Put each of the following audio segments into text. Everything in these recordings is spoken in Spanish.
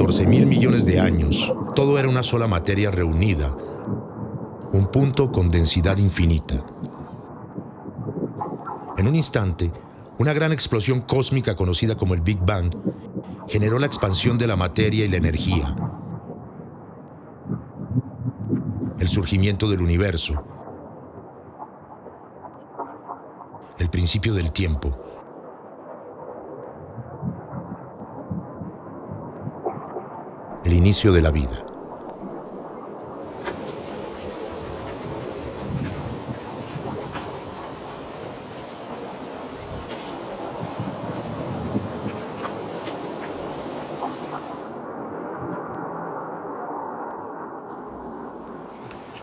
14.000 millones de años, todo era una sola materia reunida, un punto con densidad infinita. En un instante, una gran explosión cósmica conocida como el Big Bang generó la expansión de la materia y la energía, el surgimiento del universo, el principio del tiempo. El inicio de la vida.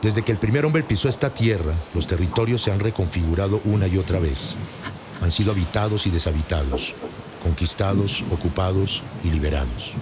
Desde que el primer hombre pisó esta tierra, los territorios se han reconfigurado una y otra vez. Han sido habitados y deshabitados, conquistados, ocupados y liberados.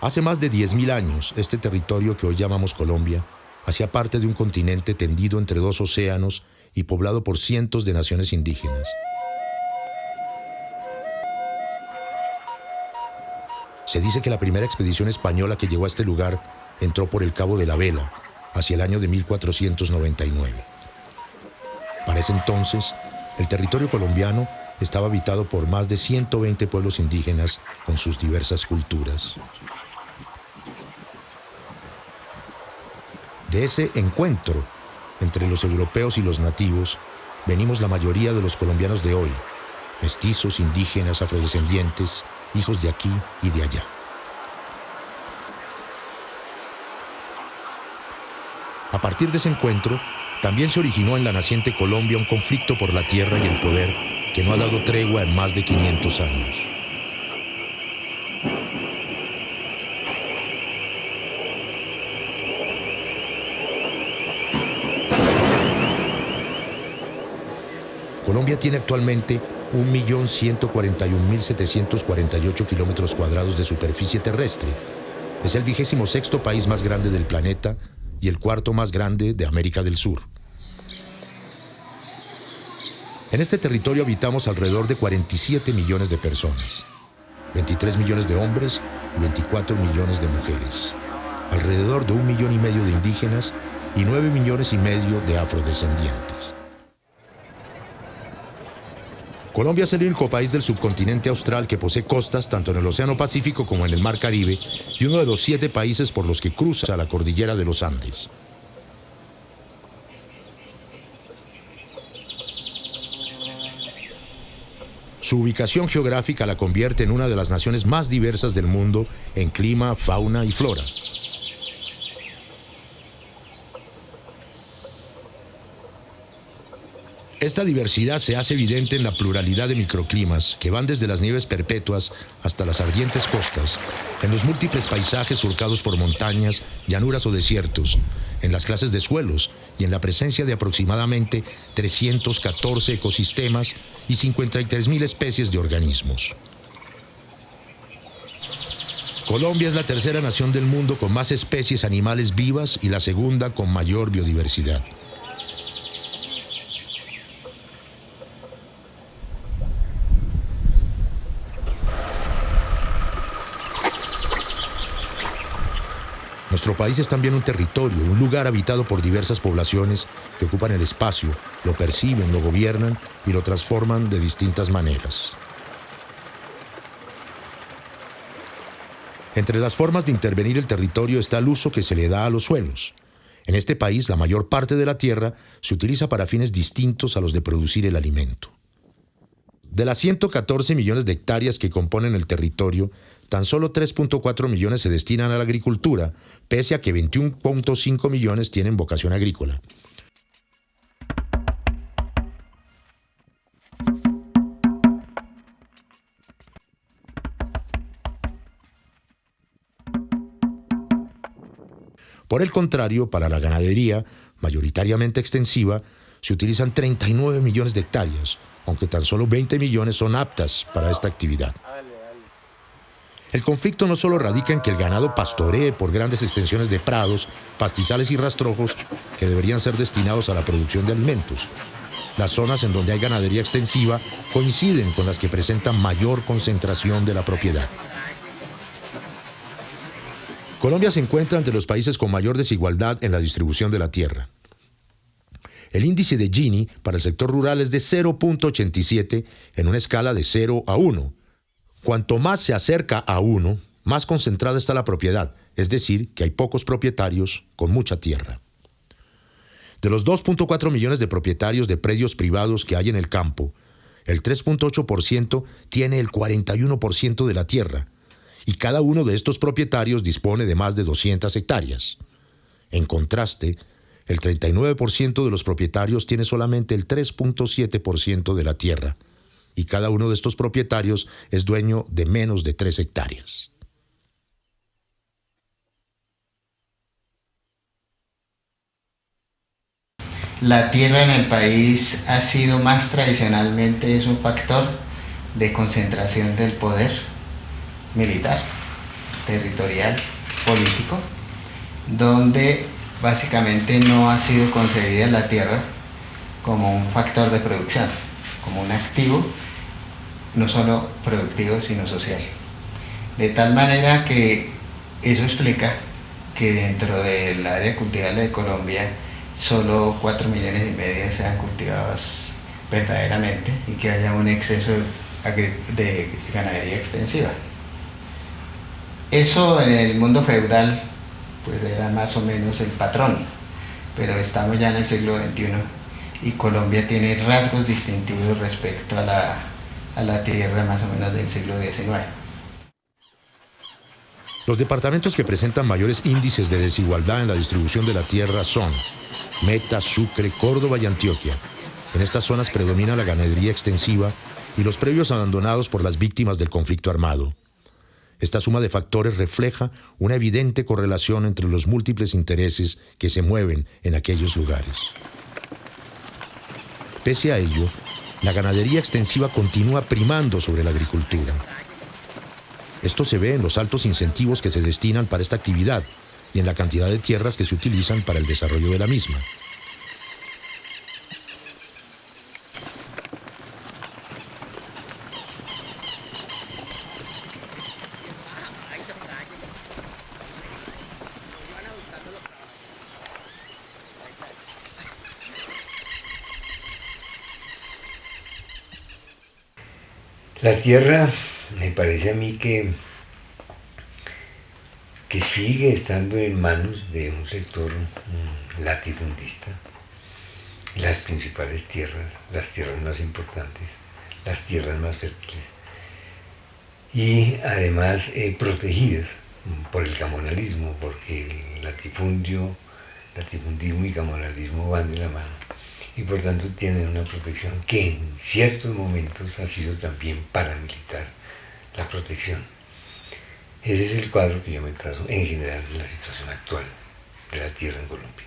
Hace más de 10.000 años, este territorio que hoy llamamos Colombia hacía parte de un continente tendido entre dos océanos y poblado por cientos de naciones indígenas. Se dice que la primera expedición española que llegó a este lugar entró por el Cabo de la Vela, hacia el año de 1499. Para ese entonces, el territorio colombiano estaba habitado por más de 120 pueblos indígenas con sus diversas culturas. De ese encuentro entre los europeos y los nativos venimos la mayoría de los colombianos de hoy, mestizos, indígenas, afrodescendientes, hijos de aquí y de allá. A partir de ese encuentro, también se originó en la naciente Colombia un conflicto por la tierra y el poder que no ha dado tregua en más de 500 años. Colombia tiene actualmente 1.141.748 kilómetros cuadrados de superficie terrestre. Es el 26º país más grande del planeta y el cuarto más grande de América del Sur. En este territorio habitamos alrededor de 47 millones de personas, 23 millones de hombres y 24 millones de mujeres, alrededor de 1,5 millones de indígenas y 9,5 millones de afrodescendientes. Colombia es el único país del subcontinente austral que posee costas tanto en el Océano Pacífico como en el Mar Caribe y uno de los 7 países por los que cruza la cordillera de los Andes. Su ubicación geográfica la convierte en una de las naciones más diversas del mundo en clima, fauna y flora. Esta diversidad se hace evidente en la pluralidad de microclimas que van desde las nieves perpetuas hasta las ardientes costas, en los múltiples paisajes surcados por montañas, llanuras o desiertos, en las clases de suelos y en la presencia de aproximadamente 314 ecosistemas y 53.000 especies de organismos. Colombia es la tercera nación del mundo con más especies animales vivas y la segunda con mayor biodiversidad. Nuestro país es también un territorio, un lugar habitado por diversas poblaciones que ocupan el espacio, lo perciben, lo gobiernan y lo transforman de distintas maneras. Entre las formas de intervenir el territorio está el uso que se le da a los suelos. En este país, la mayor parte de la tierra se utiliza para fines distintos a los de producir el alimento. De las 114 millones de hectáreas que componen el territorio, tan solo 3.4 millones se destinan a la agricultura, pese a que 21.5 millones tienen vocación agrícola. Por el contrario, para la ganadería, mayoritariamente extensiva, se utilizan 39 millones de hectáreas, aunque tan solo 20 millones son aptas para esta actividad. El conflicto no solo radica en que el ganado pastoree por grandes extensiones de prados, pastizales y rastrojos que deberían ser destinados a la producción de alimentos. Las zonas en donde hay ganadería extensiva coinciden con las que presentan mayor concentración de la propiedad. Colombia se encuentra entre los países con mayor desigualdad en la distribución de la tierra. El índice de Gini para el sector rural es de 0.87 en una escala de 0 a 1. Cuanto más se acerca a 1, más concentrada está la propiedad, es decir, que hay pocos propietarios con mucha tierra. De los 2.4 millones de propietarios de predios privados que hay en el campo, el 3.8% tiene el 41% de la tierra, y cada uno de estos propietarios dispone de más de 200 hectáreas. En contraste, el 39% de los propietarios tiene solamente el 3.7% de la tierra, y cada uno de estos propietarios es dueño de menos de 3 hectáreas. La tierra en el país ha sido más tradicionalmente es un factor de concentración del poder militar, territorial, político, donde básicamente no ha sido concebida la tierra como un factor de producción, como un activo, no solo productivo, sino social. De tal manera que eso explica que dentro del área cultivable de Colombia, solo 4,5 millones sean cultivados verdaderamente y que haya un exceso de ganadería extensiva. Eso en el mundo feudal pues era más o menos el patrón, pero estamos ya en el siglo XXI y Colombia tiene rasgos distintivos respecto a la tierra más o menos del siglo XIX. Los departamentos que presentan mayores índices de desigualdad en la distribución de la tierra son Meta, Sucre, Córdoba y Antioquia. En estas zonas predomina la ganadería extensiva y los predios abandonados por las víctimas del conflicto armado. Esta suma de factores refleja una evidente correlación entre los múltiples intereses que se mueven en aquellos lugares. Pese a ello, la ganadería extensiva continúa primando sobre la agricultura. Esto se ve en los altos incentivos que se destinan para esta actividad y en la cantidad de tierras que se utilizan para el desarrollo de la misma. La tierra, me parece a mí que sigue estando en manos de un sector latifundista. Las principales tierras, las tierras más importantes, las tierras más fértiles y además protegidas por el camonalismo, porque el latifundismo y camonalismo van de la mano. Y por tanto tienen una protección que en ciertos momentos ha sido también paramilitar la protección. Ese es el cuadro que yo me trazo en general de la situación actual de la tierra en Colombia.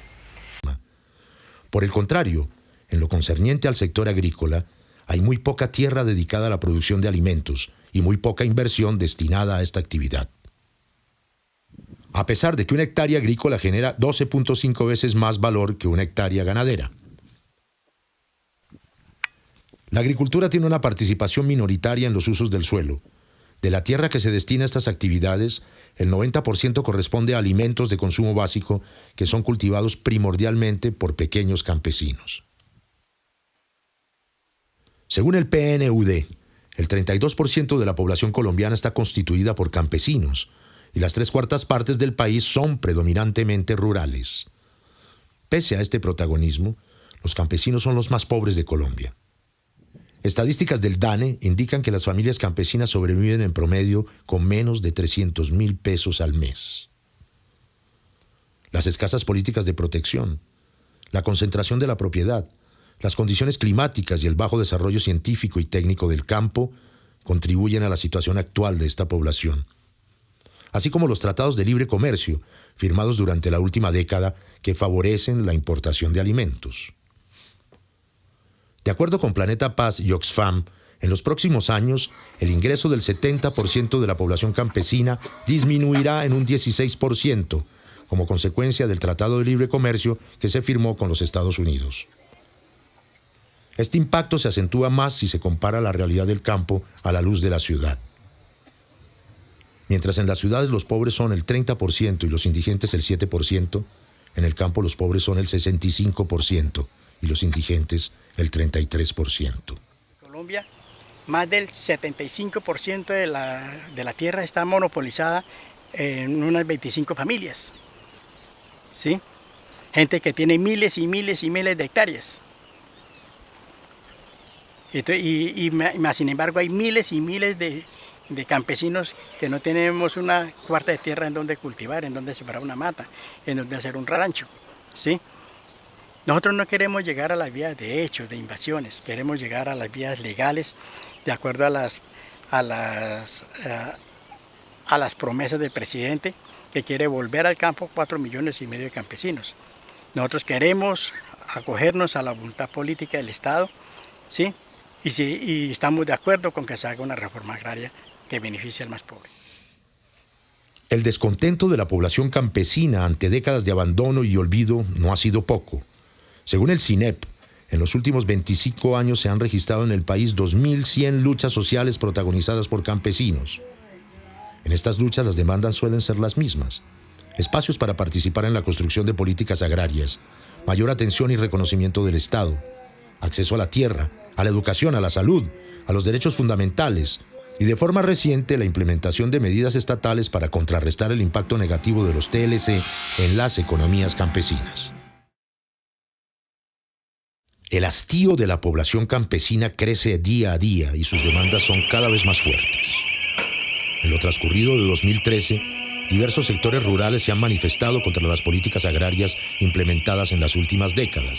Por el contrario, en lo concerniente al sector agrícola, hay muy poca tierra dedicada a la producción de alimentos y muy poca inversión destinada a esta actividad. A pesar de que una hectárea agrícola genera 12.5 veces más valor que una hectárea ganadera. La agricultura tiene una participación minoritaria en los usos del suelo. De la tierra que se destina a estas actividades, el 90% corresponde a alimentos de consumo básico que son cultivados primordialmente por pequeños campesinos. Según el PNUD, el 32% de la población colombiana está constituida por campesinos y las 3/4 partes del país son predominantemente rurales. Pese a este protagonismo, los campesinos son los más pobres de Colombia. Estadísticas del DANE indican que las familias campesinas sobreviven en promedio con menos de 300.000 pesos al mes. Las escasas políticas de protección, la concentración de la propiedad, las condiciones climáticas y el bajo desarrollo científico y técnico del campo contribuyen a la situación actual de esta población, así como los tratados de libre comercio firmados durante la última década que favorecen la importación de alimentos. De acuerdo con Planeta Paz y Oxfam, en los próximos años, el ingreso del 70% de la población campesina disminuirá en un 16%, como consecuencia del Tratado de Libre Comercio que se firmó con los Estados Unidos. Este impacto se acentúa más si se compara la realidad del campo a la luz de la ciudad. Mientras en las ciudades los pobres son el 30% y los indigentes el 7%, en el campo los pobres son el 65% y los indigentes el 33%. Colombia, más del 75% de la tierra está monopolizada en unas 25 familias. ¿Sí? Gente que tiene miles y miles y miles de hectáreas. Sin embargo, hay miles y miles de campesinos que no tenemos una cuarta de tierra en donde cultivar, en donde sembrar una mata, en donde hacer un rancho. ¿Sí? Nosotros no queremos llegar a las vías de hechos, de invasiones, queremos llegar a las vías legales de acuerdo a las promesas del presidente que quiere volver al campo 4,5 millones de campesinos. Nosotros queremos acogernos a la voluntad política del Estado, ¿sí? Y estamos de acuerdo con que se haga una reforma agraria que beneficie al más pobre. El descontento de la población campesina ante décadas de abandono y olvido no ha sido poco. Según el CINEP, en los últimos 25 años se han registrado en el país 2.100 luchas sociales protagonizadas por campesinos. En estas luchas las demandas suelen ser las mismas: espacios para participar en la construcción de políticas agrarias, mayor atención y reconocimiento del Estado, acceso a la tierra, a la educación, a la salud, a los derechos fundamentales y, de forma reciente, la implementación de medidas estatales para contrarrestar el impacto negativo de los TLC en las economías campesinas. El hastío de la población campesina crece día a día y sus demandas son cada vez más fuertes. En lo transcurrido de 2013, diversos sectores rurales se han manifestado contra las políticas agrarias implementadas en las últimas décadas.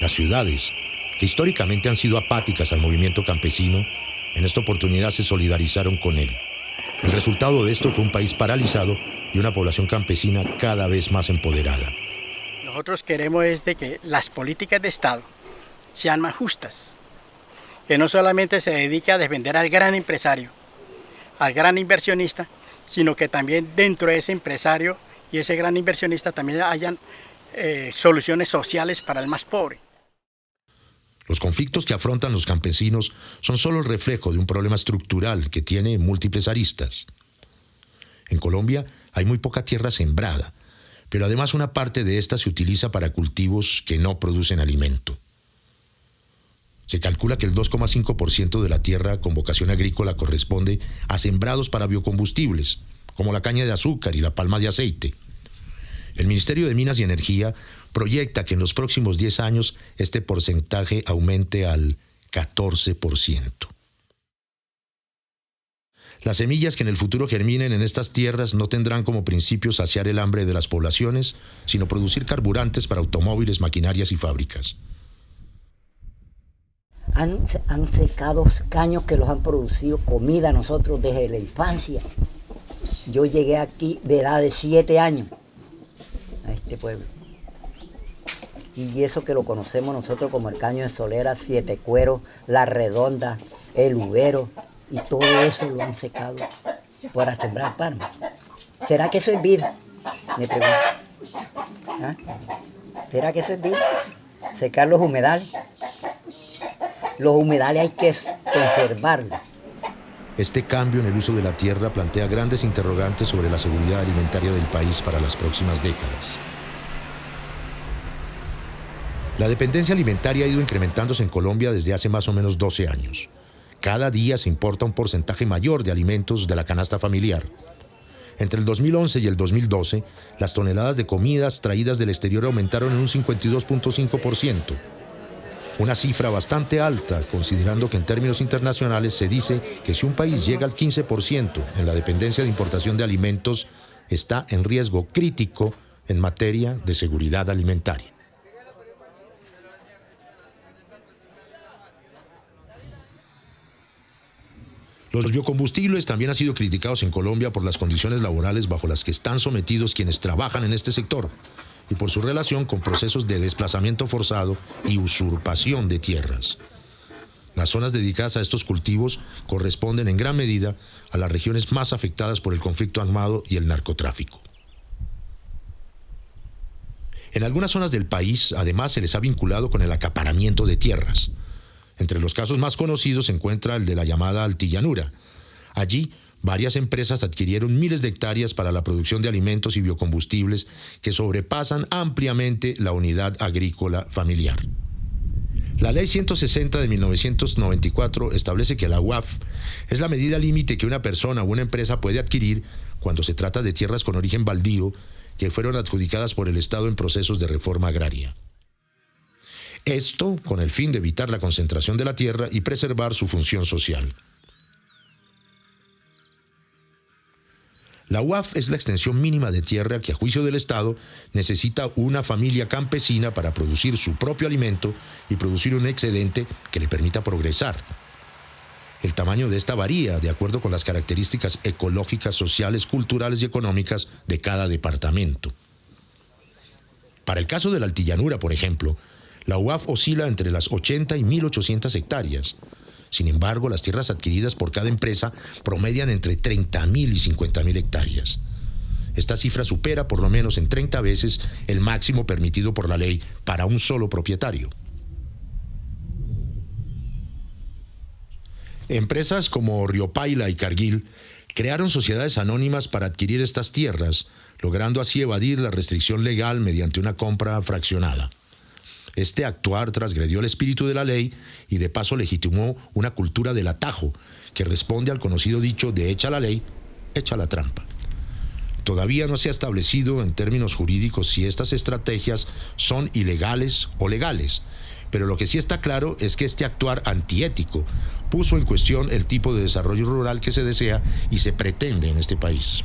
Las ciudades, que históricamente han sido apáticas al movimiento campesino, en esta oportunidad se solidarizaron con él. El resultado de esto fue un país paralizado y una población campesina cada vez más empoderada. Nosotros queremos es de que las políticas de Estado sean más justas, que no solamente se dedique a defender al gran empresario, al gran inversionista, sino que también dentro de ese empresario y ese gran inversionista también hayan soluciones sociales para el más pobre. Los conflictos que afrontan los campesinos son solo el reflejo de un problema estructural que tiene múltiples aristas. En Colombia hay muy poca tierra sembrada, pero además una parte de esta se utiliza para cultivos que no producen alimento. Se calcula que el 2,5% de la tierra con vocación agrícola corresponde a sembrados para biocombustibles, como la caña de azúcar y la palma de aceite. El Ministerio de Minas y Energía proyecta que en los próximos 10 años este porcentaje aumente al 14%. Las semillas que en el futuro germinen en estas tierras no tendrán como principio saciar el hambre de las poblaciones, sino producir carburantes para automóviles, maquinarias y fábricas. Han secado caños que los han producido comida a nosotros desde la infancia. Yo llegué aquí de edad de 7 años a este pueblo. Y eso que lo conocemos nosotros como el caño de Solera, Siete Cueros, La Redonda, El Ubero, y todo eso lo han secado para sembrar palma. ¿Será que eso es vida? Me pregunto. ¿Ah? ¿Será que eso es vida? Secar los humedales. Los humedales hay que conservarlos. Este cambio en el uso de la tierra plantea grandes interrogantes sobre la seguridad alimentaria del país para las próximas décadas. La dependencia alimentaria ha ido incrementándose en Colombia desde hace más o menos 12 años. Cada día se importa un porcentaje mayor de alimentos de la canasta familiar. Entre el 2011 y el 2012, las toneladas de comidas traídas del exterior aumentaron en un 52,5%. una cifra bastante alta, considerando que en términos internacionales se dice que si un país llega al 15% en la dependencia de importación de alimentos, está en riesgo crítico en materia de seguridad alimentaria. Los biocombustibles también han sido criticados en Colombia por las condiciones laborales bajo las que están sometidos quienes trabajan en este sector y por su relación con procesos de desplazamiento forzado y usurpación de tierras. Las zonas dedicadas a estos cultivos corresponden en gran medida a las regiones más afectadas por el conflicto armado y el narcotráfico. En algunas zonas del país, además, se les ha vinculado con el acaparamiento de tierras. Entre los casos más conocidos se encuentra el de la llamada altillanura. Allí, varias empresas adquirieron miles de hectáreas para la producción de alimentos y biocombustibles que sobrepasan ampliamente la unidad agrícola familiar. La Ley 160 de 1994 establece que la UAF es la medida límite que una persona o una empresa puede adquirir cuando se trata de tierras con origen baldío que fueron adjudicadas por el Estado en procesos de reforma agraria. Esto con el fin de evitar la concentración de la tierra y preservar su función social. La UAF es la extensión mínima de tierra que, a juicio del Estado, necesita una familia campesina para producir su propio alimento y producir un excedente que le permita progresar. El tamaño de esta varía de acuerdo con las características ecológicas, sociales, culturales y económicas de cada departamento. Para el caso de la altillanura, por ejemplo, la UAF oscila entre las 80 y 1.800 hectáreas. Sin embargo, las tierras adquiridas por cada empresa promedian entre 30.000 y 50.000 hectáreas. Esta cifra supera por lo menos en 30 veces el máximo permitido por la ley para un solo propietario. Empresas como Riopaila y Cargill crearon sociedades anónimas para adquirir estas tierras, logrando así evadir la restricción legal mediante una compra fraccionada. Este actuar transgredió el espíritu de la ley y de paso legitimó una cultura del atajo que responde al conocido dicho de echa la ley, echa la trampa. Todavía no se ha establecido en términos jurídicos si estas estrategias son ilegales o legales, pero lo que sí está claro es que este actuar antiético puso en cuestión el tipo de desarrollo rural que se desea y se pretende en este país.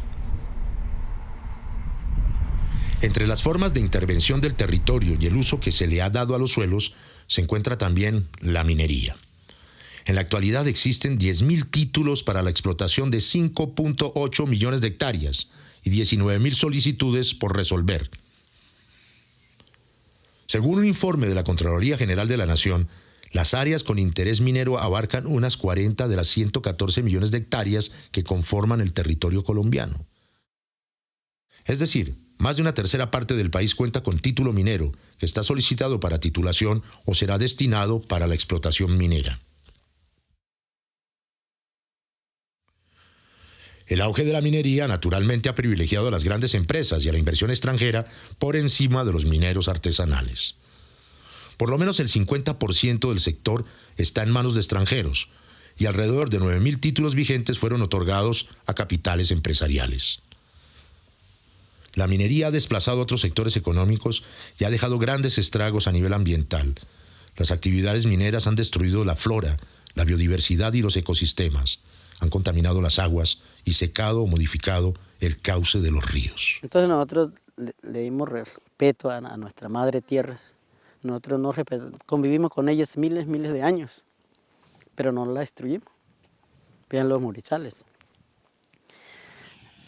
Entre las formas de intervención del territorio y el uso que se le ha dado a los suelos, se encuentra también la minería. En la actualidad existen 10.000 títulos para la explotación de 5.8 millones de hectáreas y 19.000 solicitudes por resolver. Según un informe de la Contraloría General de la Nación, las áreas con interés minero abarcan unas 40 de las 114 millones de hectáreas que conforman el territorio colombiano. Es decir, más de una tercera parte del país cuenta con título minero, que está solicitado para titulación o será destinado para la explotación minera. El auge de la minería naturalmente ha privilegiado a las grandes empresas y a la inversión extranjera por encima de los mineros artesanales. Por lo menos el 50% del sector está en manos de extranjeros y alrededor de 9.000 títulos vigentes fueron otorgados a capitales empresariales. La minería ha desplazado a otros sectores económicos y ha dejado grandes estragos a nivel ambiental. Las actividades mineras han destruido la flora, la biodiversidad y los ecosistemas. Han contaminado las aguas y secado o modificado el cauce de los ríos. Entonces nosotros le dimos respeto a nuestra madre tierras. Nosotros no convivimos con ellas miles de años, pero no la destruimos. Vean los murizales,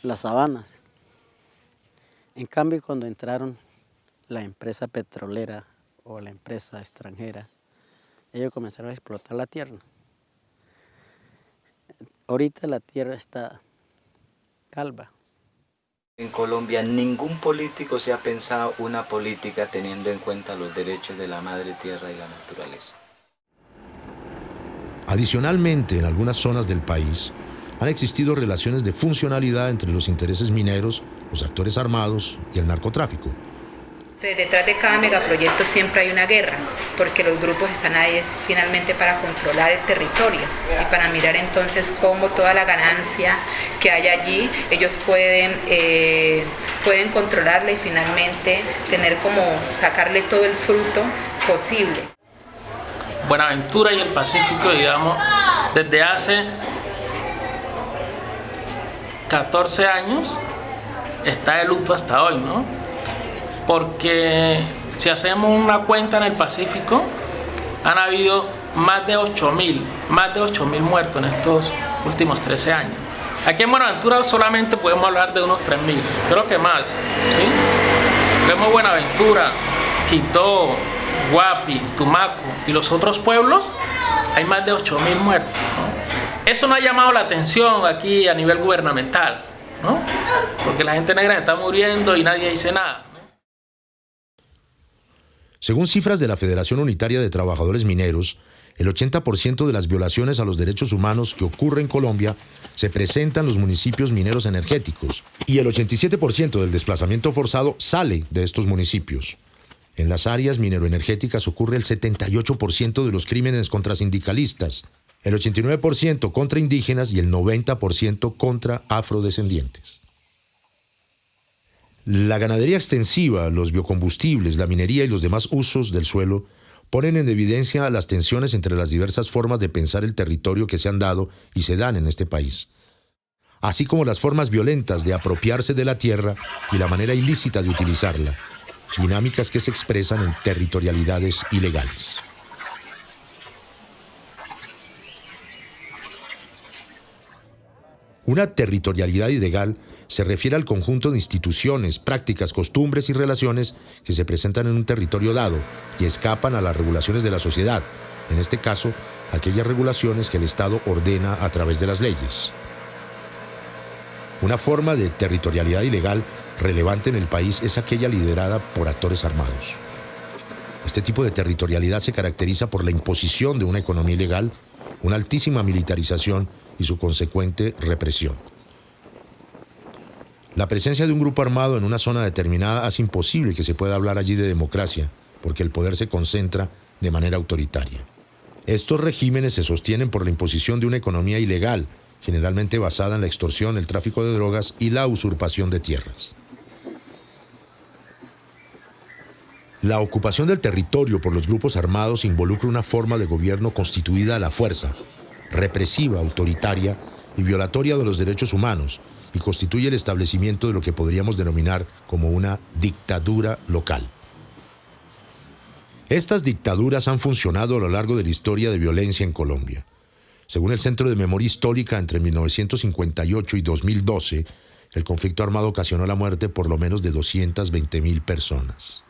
las sabanas. En cambio, cuando entraron la empresa petrolera o la empresa extranjera, ellos comenzaron a explotar la tierra. Ahorita la tierra está calva. En Colombia ningún político se ha pensado una política teniendo en cuenta los derechos de la madre tierra y la naturaleza. Adicionalmente, en algunas zonas del país han existido relaciones de funcionalidad entre los intereses mineros, los actores armados y el narcotráfico. Detrás de cada megaproyecto siempre hay una guerra, porque los grupos están ahí finalmente para controlar el territorio y para mirar entonces cómo toda la ganancia que hay allí, ellos pueden controlarla y finalmente tener como sacarle todo el fruto posible. Buenaventura y el Pacífico, digamos, desde hace 14 años está de luto hasta hoy, ¿no? Porque si hacemos una cuenta en el Pacífico, han habido más de 8.000 muertos en estos últimos 13 años. Aquí en Buenaventura solamente podemos hablar de unos 3.000, creo que más, ¿sí? Vemos Buenaventura, Quito, Guapi, Tumaco y los otros pueblos, hay más de 8.000 muertos, ¿no? Eso no ha llamado la atención aquí a nivel gubernamental, ¿no? Porque la gente negra se está muriendo y nadie dice nada. Según cifras de la Federación Unitaria de Trabajadores Mineros, el 80% de las violaciones a los derechos humanos que ocurre en Colombia se presentan en los municipios mineros energéticos y el 87% del desplazamiento forzado sale de estos municipios. En las áreas mineroenergéticas ocurre el 78% de los crímenes contra sindicalistas, el 89% contra indígenas y el 90% contra afrodescendientes. La ganadería extensiva, los biocombustibles, la minería y los demás usos del suelo ponen en evidencia las tensiones entre las diversas formas de pensar el territorio que se han dado y se dan en este país, así como las formas violentas de apropiarse de la tierra y la manera ilícita de utilizarla, dinámicas que se expresan en territorialidades ilegales. Una territorialidad ilegal se refiere al conjunto de instituciones, prácticas, costumbres y relaciones que se presentan en un territorio dado y escapan a las regulaciones de la sociedad, en este caso, aquellas regulaciones que el Estado ordena a través de las leyes. Una forma de territorialidad ilegal relevante en el país es aquella liderada por actores armados. Este tipo de territorialidad se caracteriza por la imposición de una economía ilegal, una altísima militarización y su consecuente represión. La presencia de un grupo armado en una zona determinada hace imposible que se pueda hablar allí de democracia, porque el poder se concentra de manera autoritaria. Estos regímenes se sostienen por la imposición de una economía ilegal, generalmente basada en la extorsión, el tráfico de drogas y la usurpación de tierras. La ocupación del territorio por los grupos armados involucra una forma de gobierno constituida a la fuerza, represiva, autoritaria y violatoria de los derechos humanos, y constituye el establecimiento de lo que podríamos denominar como una dictadura local. Estas dictaduras han funcionado a lo largo de la historia de violencia en Colombia. Según el Centro de Memoria Histórica, entre 1958 y 2012, el conflicto armado ocasionó la muerte por lo menos de 220.000 personas.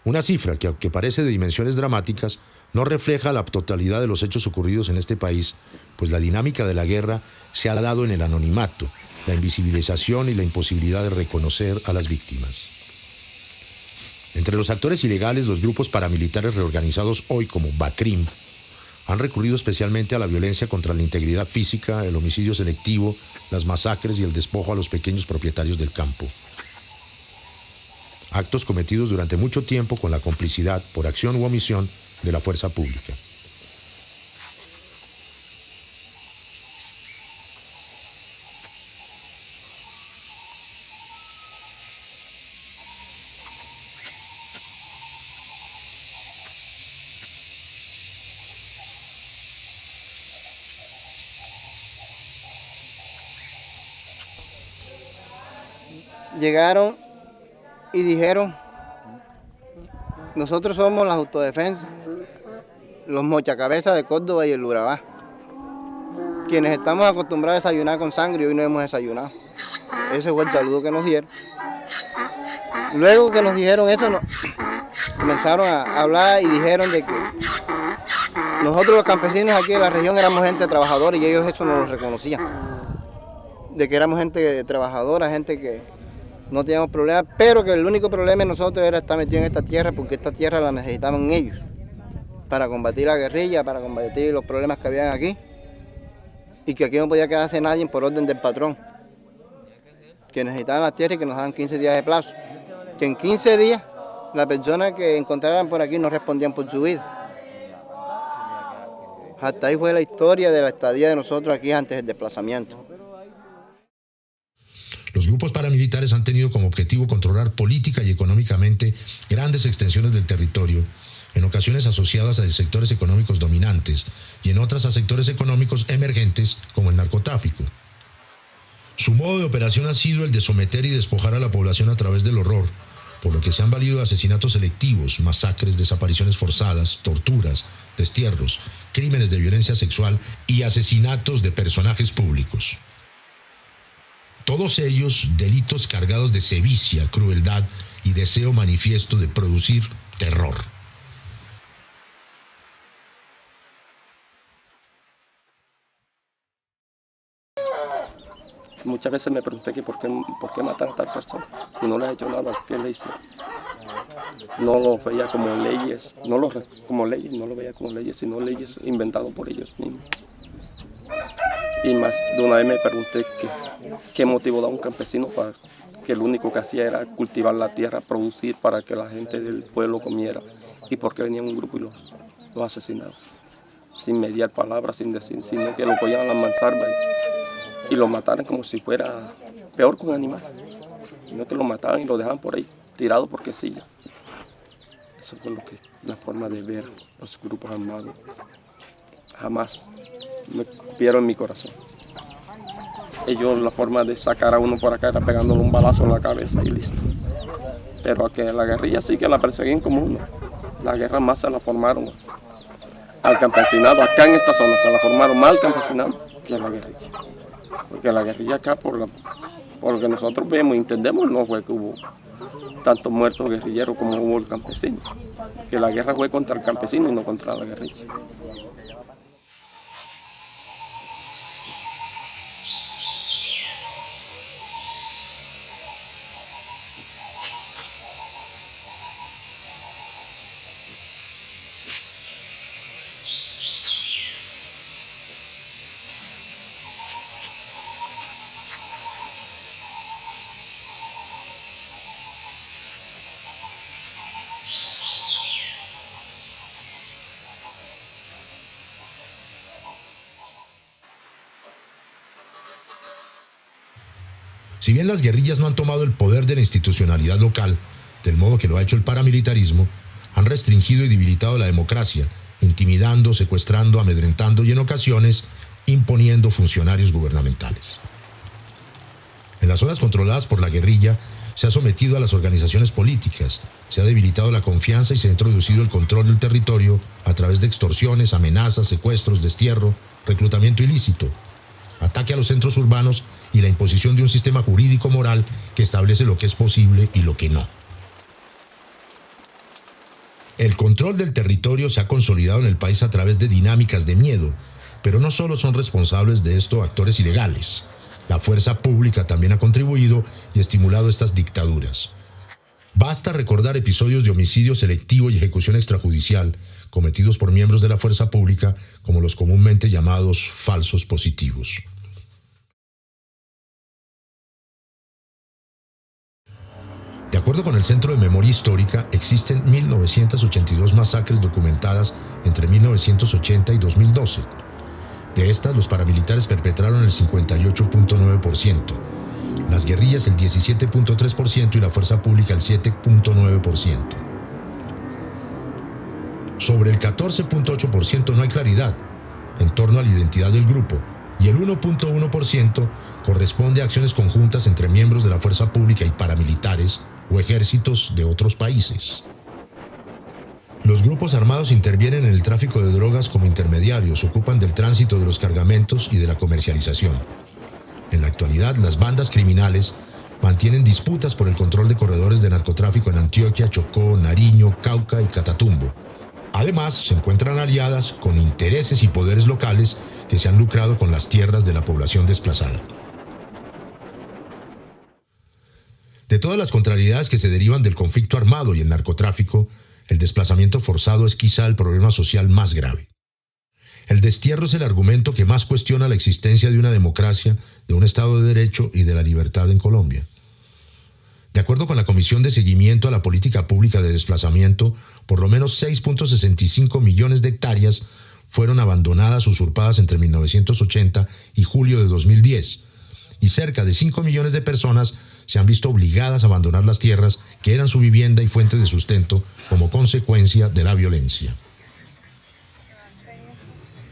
Una cifra que, aunque parece de dimensiones dramáticas, no refleja la totalidad de los hechos ocurridos en este país, pues la dinámica de la guerra se ha dado en el anonimato, la invisibilización y la imposibilidad de reconocer a las víctimas. Entre los actores ilegales, los grupos paramilitares reorganizados hoy como BACRIM han recurrido especialmente a la violencia contra la integridad física, el homicidio selectivo, las masacres y el despojo a los pequeños propietarios del campo. Actos cometidos durante mucho tiempo con la complicidad, por acción u omisión, de la fuerza pública. Llegaron y dijeron, nosotros somos las autodefensas, los mochacabezas de Córdoba y el Urabá, quienes estamos acostumbrados a desayunar con sangre y hoy no hemos desayunado. Ese fue el saludo que nos dieron. Luego que nos dijeron eso, comenzaron a hablar y dijeron de que nosotros los campesinos aquí de la región éramos gente trabajadora y ellos eso no lo reconocían. De que éramos gente trabajadora, gente que no teníamos problemas, pero que el único problema de nosotros era estar metidos en esta tierra porque esta tierra la necesitaban ellos para combatir la guerrilla, para combatir los problemas que habían aquí y que aquí no podía quedarse nadie por orden del patrón, que necesitaban la tierra y que nos daban 15 días de plazo, que en 15 días las personas que encontraran por aquí no respondían por su vida. Hasta ahí fue la historia de la estadía de nosotros aquí antes del desplazamiento. Los grupos paramilitares han tenido como objetivo controlar política y económicamente grandes extensiones del territorio en ocasiones asociadas a sectores económicos dominantes y en otras a sectores económicos emergentes como el narcotráfico. Su modo de operación ha sido el de someter y despojar a la población a través del horror, por lo que se han valido de asesinatos selectivos, masacres, desapariciones forzadas, torturas, destierros, crímenes de violencia sexual y asesinatos de personajes públicos. Todos ellos delitos cargados de sevicia, crueldad y deseo manifiesto de producir terror. Muchas veces me pregunté que por qué matan a tal persona, si no le ha hecho nada, ¿qué le hicieron? No lo veía como leyes, no lo veía como leyes, sino leyes inventadas por ellos mismos. Y más de una vez me pregunté qué motivo da un campesino para que lo único que hacía era cultivar la tierra, producir para que la gente del pueblo comiera, y por qué venía un grupo y los asesinaban, sin mediar palabras, sin decir, sino que lo cogían a la mansalva y lo mataran como si fuera peor que un animal. No que lo mataban y lo dejaban por ahí, tirado porque sí. Eso fue la forma de ver los grupos armados. Jamás me cupieron en mi corazón. Ellos, la forma de sacar a uno por acá era pegándole un balazo en la cabeza y listo. Pero a que la guerrilla sí que la perseguían como uno. La guerra más se la formaron al campesinado. Acá en esta zona se la formaron más al campesinado que a la guerrilla. Porque la guerrilla acá, por lo que nosotros vemos y entendemos, no fue que hubo tantos muertos guerrilleros como hubo el campesino. Que la guerra fue contra el campesino y no contra la guerrilla. Si bien las guerrillas no han tomado el poder de la institucionalidad local, del modo que lo ha hecho el paramilitarismo, han restringido y debilitado la democracia, intimidando, secuestrando, amedrentando y en ocasiones imponiendo funcionarios gubernamentales. En las zonas controladas por la guerrilla se ha sometido a las organizaciones políticas, se ha debilitado la confianza y se ha introducido el control del territorio a través de extorsiones, amenazas, secuestros, destierro, reclutamiento ilícito, ataque a los centros urbanos y la imposición de un sistema jurídico-moral que establece lo que es posible y lo que no. El control del territorio se ha consolidado en el país a través de dinámicas de miedo, pero no solo son responsables de esto actores ilegales. La fuerza pública también ha contribuido y estimulado estas dictaduras. Basta recordar episodios de homicidio selectivo y ejecución extrajudicial cometidos por miembros de la fuerza pública, como los comúnmente llamados falsos positivos. De acuerdo con el Centro de Memoria Histórica, existen 1.982 masacres documentadas entre 1980 y 2012. De estas, los paramilitares perpetraron el 58.9%, las guerrillas el 17.3% y la fuerza pública el 7.9%. Sobre el 14.8% no hay claridad en torno a la identidad del grupo, y el 1.1% corresponde a acciones conjuntas entre miembros de la fuerza pública y paramilitares o ejércitos de otros países. Los grupos armados intervienen en el tráfico de drogas como intermediarios, ocupan del tránsito de los cargamentos y de la comercialización. En la actualidad, las bandas criminales mantienen disputas por el control de corredores de narcotráfico en Antioquia, Chocó, Nariño, Cauca y Catatumbo. Además, se encuentran aliadas con intereses y poderes locales que se han lucrado con las tierras de la población desplazada. De todas las contrariedades que se derivan del conflicto armado y el narcotráfico, el desplazamiento forzado es quizá el problema social más grave. El destierro es el argumento que más cuestiona la existencia de una democracia, de un Estado de Derecho y de la libertad en Colombia. De acuerdo con la Comisión de Seguimiento a la Política Pública de Desplazamiento, por lo menos 6.65 millones de hectáreas fueron abandonadas o usurpadas entre 1980 y julio de 2010, y cerca de 5 millones de personas se han visto obligadas a abandonar las tierras que eran su vivienda y fuente de sustento como consecuencia de la violencia.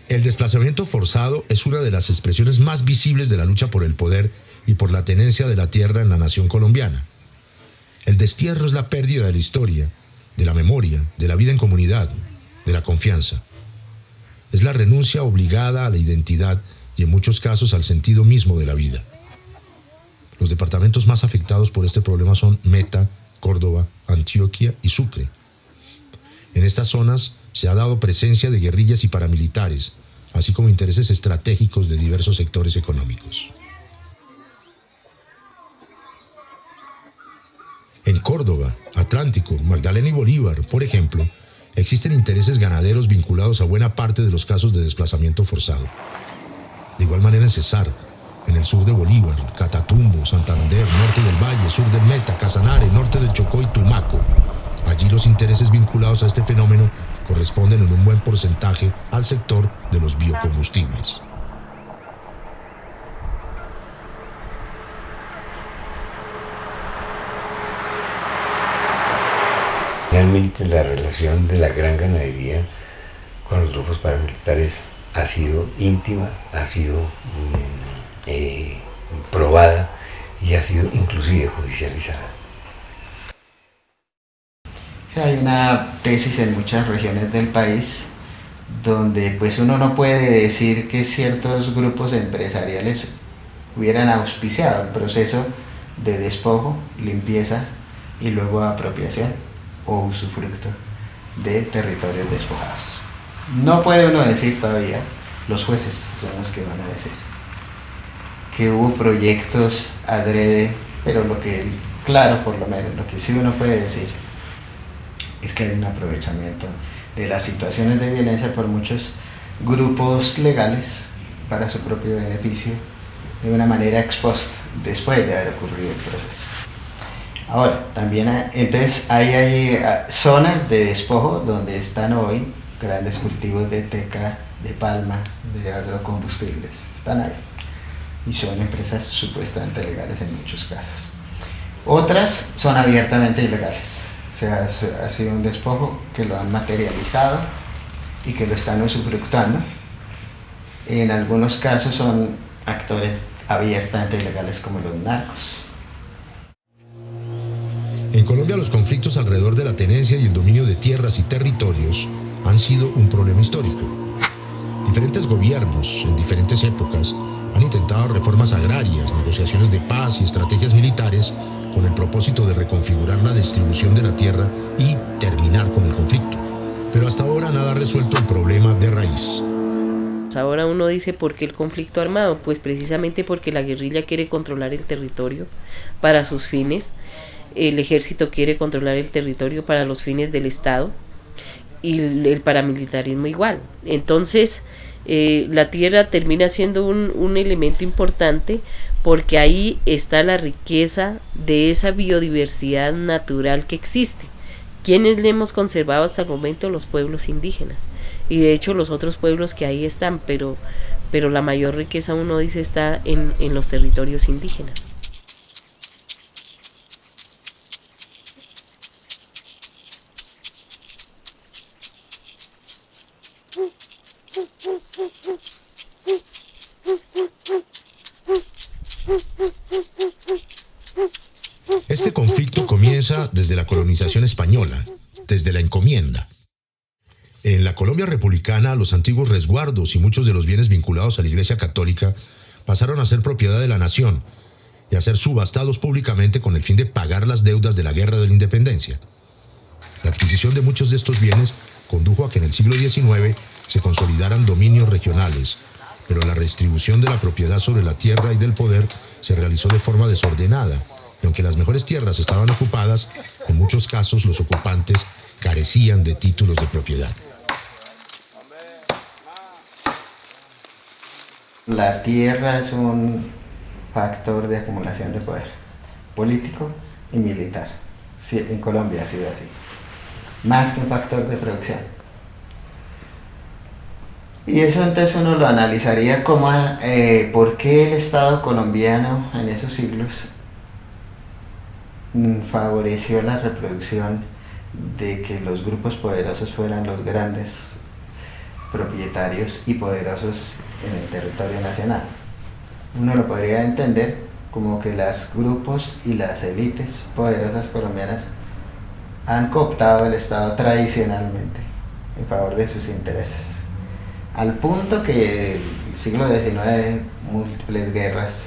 El desplazamiento forzado es una de las expresiones más visibles de la lucha por el poder y por la tenencia de la tierra en la nación colombiana. El destierro es la pérdida de la historia, de la memoria, de la vida en comunidad, de la confianza. Es la renuncia obligada a la identidad y en muchos casos al sentido mismo de la vida. Los departamentos más afectados por este problema son Meta, Córdoba, Antioquia y Sucre. En estas zonas se ha dado presencia de guerrillas y paramilitares, así como intereses estratégicos de diversos sectores económicos. En Córdoba, Atlántico, Magdalena y Bolívar, por ejemplo, existen intereses ganaderos vinculados a buena parte de los casos de desplazamiento forzado. De igual manera en Cesar, en el sur de Bolívar, Catatumbo, Santander, norte del Valle, sur del Meta, Casanare, norte del Chocó y Tumaco. Allí los intereses vinculados a este fenómeno corresponden en un buen porcentaje al sector de los biocombustibles. Realmente la relación de la gran ganadería con los grupos paramilitares ha sido íntima, ha sido probada y ha sido inclusive judicializada. Hay una tesis en muchas regiones del país donde pues uno no puede decir que ciertos grupos empresariales hubieran auspiciado el proceso de despojo, limpieza y luego apropiación o usufructo de territorios despojados. No puede uno decir todavía, los jueces son los que van a decir, que hubo proyectos adrede, pero claro, por lo menos, lo que sí uno puede decir es que hay un aprovechamiento de las situaciones de violencia por muchos grupos legales para su propio beneficio de una manera ex post, después de haber ocurrido el proceso. Ahora, también entonces hay zonas de despojo donde están hoy grandes cultivos de teca, de palma, de agrocombustibles, están ahí y son empresas supuestamente legales en muchos casos. Otras son abiertamente ilegales. O sea, ha sido un despojo que lo han materializado y que lo están usufructando. En algunos casos son actores abiertamente ilegales como los narcos. En Colombia los conflictos alrededor de la tenencia y el dominio de tierras y territorios han sido un problema histórico. Diferentes gobiernos, en diferentes épocas, han intentado reformas agrarias, negociaciones de paz y estrategias militares con el propósito de reconfigurar la distribución de la tierra y terminar con el conflicto. Pero hasta ahora nada ha resuelto el problema de raíz. Ahora uno dice, ¿por qué el conflicto armado? Pues precisamente porque la guerrilla quiere controlar el territorio para sus fines, el ejército quiere controlar el territorio para los fines del Estado y el paramilitarismo igual. Entonces, la tierra termina siendo un elemento importante porque ahí está la riqueza de esa biodiversidad natural que existe. ¿Quiénes le hemos conservado hasta el momento? Los pueblos indígenas. Y de hecho los otros pueblos que ahí están, pero la mayor riqueza, uno dice, está en los territorios indígenas. Este conflicto comienza desde la colonización española, desde la encomienda. En la Colombia republicana, los antiguos resguardos y muchos de los bienes vinculados a la Iglesia Católica pasaron a ser propiedad de la nación y a ser subastados públicamente con el fin de pagar las deudas de la Guerra de la Independencia. La adquisición de muchos de estos bienes condujo a que en el siglo XIX se consolidaran dominios regionales, pero la redistribución de la propiedad sobre la tierra y del poder se realizó de forma desordenada, y aunque las mejores tierras estaban ocupadas, en muchos casos los ocupantes carecían de títulos de propiedad. La tierra es un factor de acumulación de poder político y militar. Sí, en Colombia ha sido así, más que un factor de producción. Y eso entonces uno lo analizaría como por qué el Estado colombiano en esos siglos favoreció la reproducción de que los grupos poderosos fueran los grandes propietarios y poderosos en el territorio nacional. Uno lo podría entender como que los grupos y las élites poderosas colombianas han cooptado el Estado tradicionalmente en favor de sus intereses, al punto que en el siglo XIX, múltiples guerras,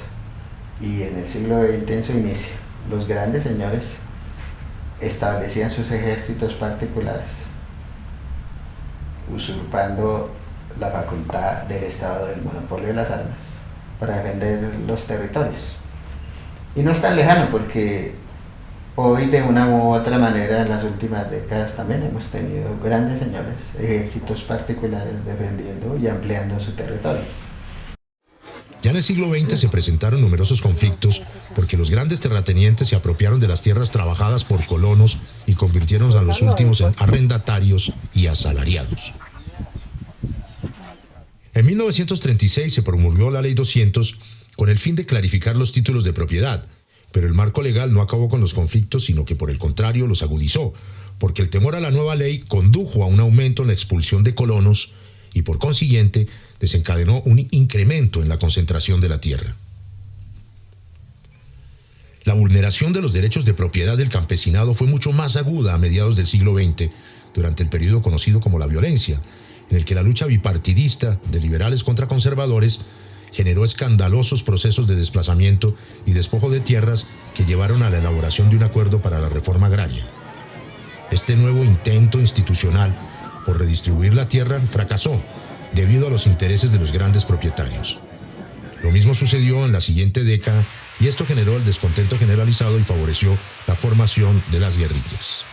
y en el siglo XX en su inicio, los grandes señores establecían sus ejércitos particulares, usurpando la facultad del Estado del monopolio de las armas para defender los territorios. Y no es tan lejano, porque hoy de una u otra manera en las últimas décadas también hemos tenido grandes señores, ejércitos particulares defendiendo y ampliando su territorio. Ya en el siglo XX se presentaron numerosos conflictos porque los grandes terratenientes se apropiaron de las tierras trabajadas por colonos y convirtieron a los últimos en arrendatarios y asalariados. En 1936 se promulgó la Ley 200 con el fin de clarificar los títulos de propiedad, pero el marco legal no acabó con los conflictos, sino que por el contrario los agudizó, porque el temor a la nueva ley condujo a un aumento en la expulsión de colonos y por consiguiente desencadenó un incremento en la concentración de la tierra. La vulneración de los derechos de propiedad del campesinado fue mucho más aguda a mediados del siglo XX, durante el periodo conocido como la violencia, en el que la lucha bipartidista de liberales contra conservadores generó escandalosos procesos de desplazamiento y despojo de tierras que llevaron a la elaboración de un acuerdo para la reforma agraria. Este nuevo intento institucional por redistribuir la tierra fracasó debido a los intereses de los grandes propietarios. Lo mismo sucedió en la siguiente década y esto generó el descontento generalizado y favoreció la formación de las guerrillas.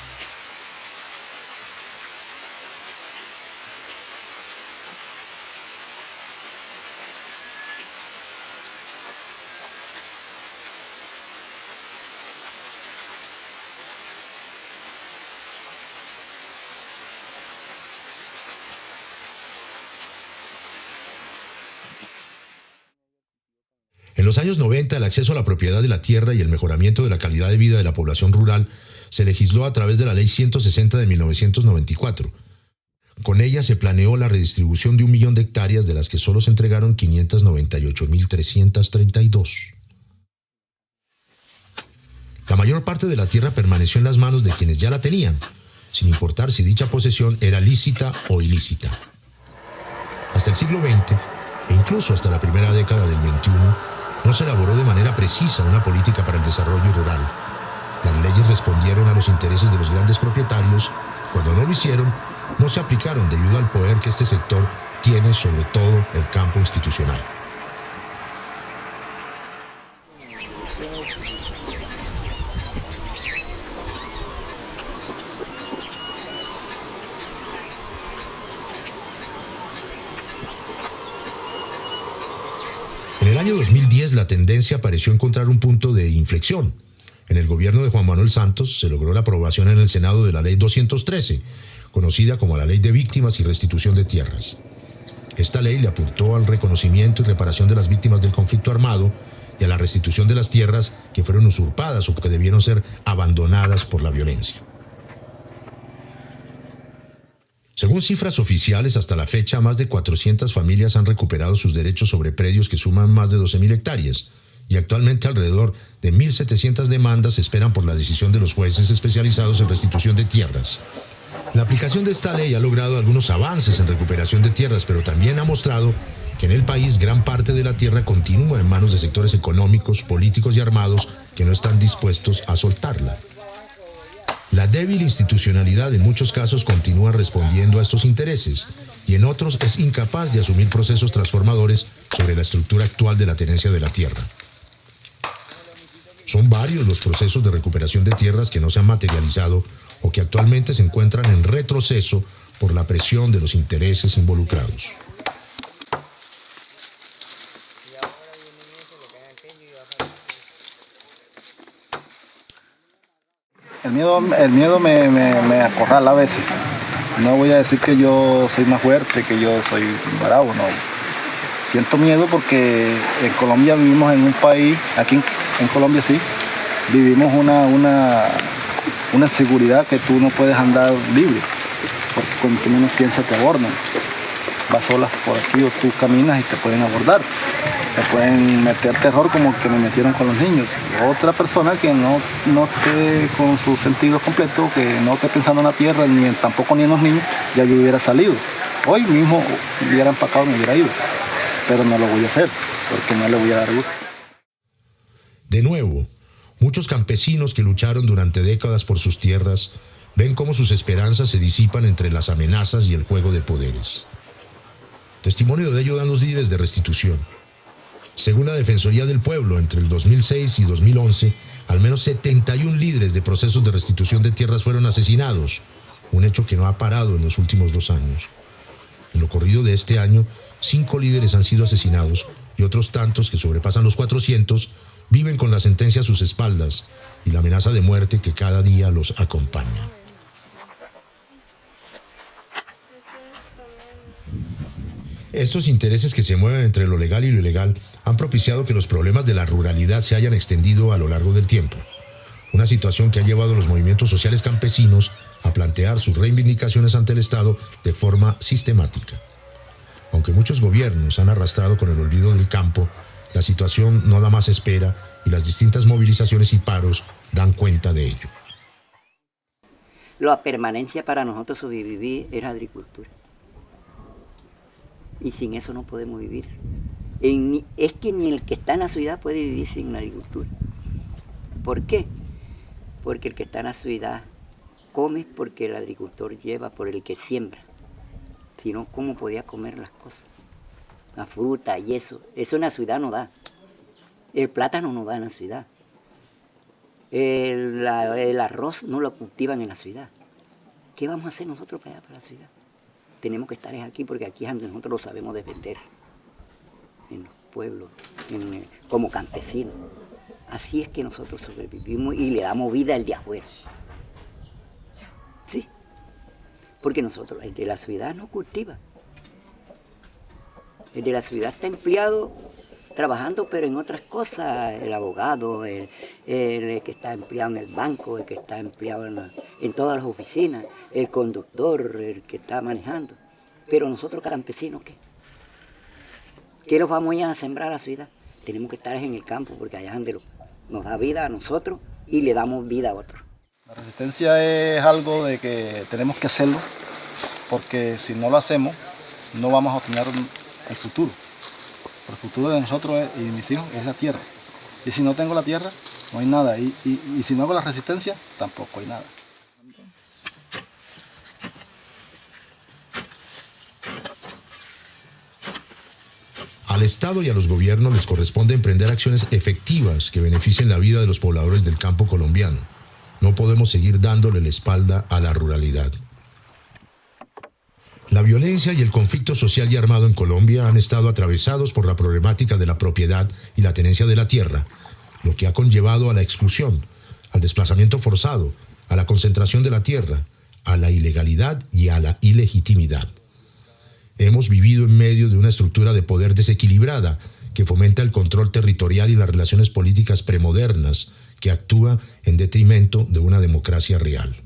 En los años 90, el acceso a la propiedad de la tierra y el mejoramiento de la calidad de vida de la población rural se legisló a través de la Ley 160 de 1994. Con ella se planeó la redistribución de 1 millón de hectáreas, de las que solo se entregaron 598.332. La mayor parte de la tierra permaneció en las manos de quienes ya la tenían, sin importar si dicha posesión era lícita o ilícita. Hasta el siglo XX, e incluso hasta la primera década del XXI, no se elaboró de manera precisa una política para el desarrollo rural. Las leyes respondieron a los intereses de los grandes propietarios. Cuando no lo hicieron, no se aplicaron debido al poder que este sector tiene sobre todo el campo institucional. En el año 2010 la tendencia pareció encontrar un punto de inflexión. En el gobierno de Juan Manuel Santos se logró la aprobación en el Senado de la Ley 213, conocida como la Ley de Víctimas y Restitución de Tierras. Esta ley le apuntó al reconocimiento y reparación de las víctimas del conflicto armado y a la restitución de las tierras que fueron usurpadas o que debieron ser abandonadas por la violencia. Según cifras oficiales, hasta la fecha, más de 400 familias han recuperado sus derechos sobre predios que suman más de 12.000 hectáreas, y actualmente alrededor de 1.700 demandas esperan por la decisión de los jueces especializados en restitución de tierras. La aplicación de esta ley ha logrado algunos avances en recuperación de tierras, pero también ha mostrado que en el país gran parte de la tierra continúa en manos de sectores económicos, políticos y armados que no están dispuestos a soltarla. La débil institucionalidad en muchos casos continúa respondiendo a estos intereses y en otros es incapaz de asumir procesos transformadores sobre la estructura actual de la tenencia de la tierra. Son varios los procesos de recuperación de tierras que no se han materializado o que actualmente se encuentran en retroceso por la presión de los intereses involucrados. El miedo me acorrala a veces. No voy a decir que yo soy más fuerte, que yo soy bravo, no. Siento miedo porque en Colombia vivimos en un país, aquí en Colombia sí, vivimos una seguridad que tú no puedes andar libre, porque cuando tú menos piensas te abordan. Vas solas por aquí o tú caminas y te pueden abordar. Te pueden meter terror como que me metieron con los niños. Otra persona que no esté con sus sentidos completos, que no esté pensando en la tierra, ni tampoco ni en los niños, ya yo hubiera salido. Hoy mismo hubiera empacado y me hubiera ido. Pero no lo voy a hacer, porque no le voy a dar gusto. De nuevo, muchos campesinos que lucharon durante décadas por sus tierras ven cómo sus esperanzas se disipan entre las amenazas y el juego de poderes. Testimonio de ello dan los líderes de restitución. Según la Defensoría del Pueblo, entre el 2006 y 2011, al menos 71 líderes de procesos de restitución de tierras fueron asesinados, un hecho que no ha parado en los últimos 2 años. En lo corrido de este año, 5 líderes han sido asesinados y otros tantos, que sobrepasan los 400, viven con la sentencia a sus espaldas y la amenaza de muerte que cada día los acompaña. Estos intereses que se mueven entre lo legal y lo ilegal han propiciado que los problemas de la ruralidad se hayan extendido a lo largo del tiempo. Una situación que ha llevado a los movimientos sociales campesinos a plantear sus reivindicaciones ante el Estado de forma sistemática. Aunque muchos gobiernos han arrastrado con el olvido del campo, la situación no da más espera y las distintas movilizaciones y paros dan cuenta de ello. La permanencia para nosotros sobrevivir es la agricultura. Y sin eso no podemos vivir. Es que ni el que está en la ciudad puede vivir sin la agricultura. ¿Por qué? Porque el que está en la ciudad come porque el agricultor lleva por el que siembra. Si no, ¿cómo podía comer las cosas? La fruta y eso. Eso en la ciudad no da. El plátano no da en la ciudad. El arroz no lo cultivan en la ciudad. ¿Qué vamos a hacer nosotros para allá, para la ciudad? Tenemos que estar aquí porque aquí es donde nosotros lo sabemos defender, en los pueblos, como campesinos. Así es que nosotros sobrevivimos y le damos vida al de afuera. Sí, porque nosotros, el de la ciudad no cultiva. El de la ciudad está empleado trabajando, pero en otras cosas, el abogado, el que está empleado en el banco, el que está empleado en todas las oficinas, el conductor, el que está manejando. Pero nosotros campesinos, ¿qué? ¿Qué los vamos a ir a sembrar a la ciudad? Tenemos que estar en el campo, porque allá es donde nos da vida a nosotros y le damos vida a otros. La resistencia es algo de que tenemos que hacerlo, porque si no lo hacemos, no vamos a obtener el futuro. El futuro de nosotros y de mis hijos es la tierra. Y si no tengo la tierra, no hay nada. Y si no hago la resistencia, tampoco hay nada. Al Estado y a los gobiernos les corresponde emprender acciones efectivas que beneficien la vida de los pobladores del campo colombiano. No podemos seguir dándole la espalda a la ruralidad. La violencia y el conflicto social y armado en Colombia han estado atravesados por la problemática de la propiedad y la tenencia de la tierra, lo que ha conllevado a la exclusión, al desplazamiento forzado, a la concentración de la tierra, a la ilegalidad y a la ilegitimidad. Hemos vivido en medio de una estructura de poder desequilibrada que fomenta el control territorial y las relaciones políticas premodernas, que actúa en detrimento de una democracia real.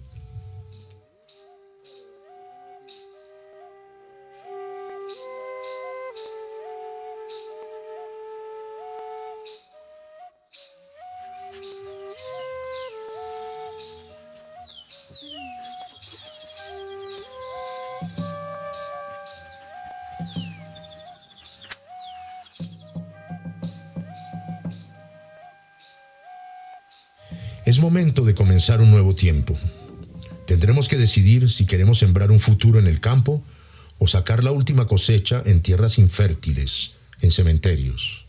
Es momento de comenzar un nuevo tiempo. Tendremos que decidir si queremos sembrar un futuro en el campo o sacar la última cosecha en tierras infértiles, en cementerios,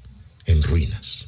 en ruinas.